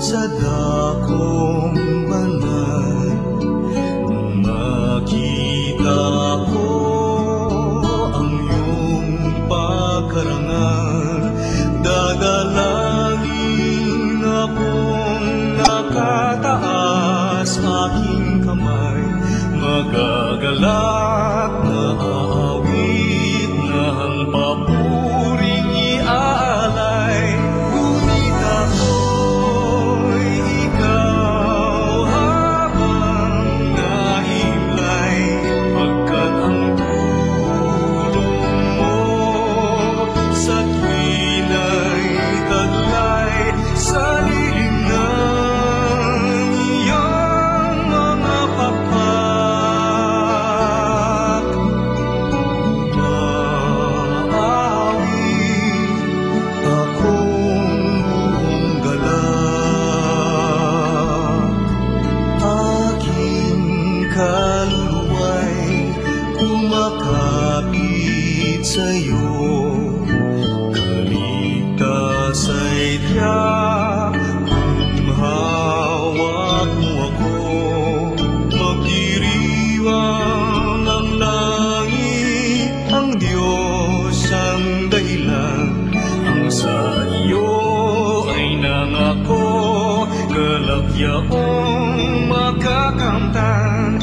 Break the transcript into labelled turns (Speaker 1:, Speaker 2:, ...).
Speaker 1: sa dakong banal. Nung makita ko ang iyong pagkarangal, dadalangin akong nakataas aking kamay, magagalak na aawit na ang papuring iaalay. Ngunit ako'y ikaw habang nahimlay, pagkat ang tulong mo sa tuwina'y taglay sa lilim ng iyong mga pakpak. Maawit akong buong galak, aking kaluluwa'y kumakapit sa'yo. Kaligtas ay tiyak kung hawak mo ako, magdiriwang ang langit, ang Diyos ang dahilan, ang sa iyo ay nangako, galak yaong makakamtan.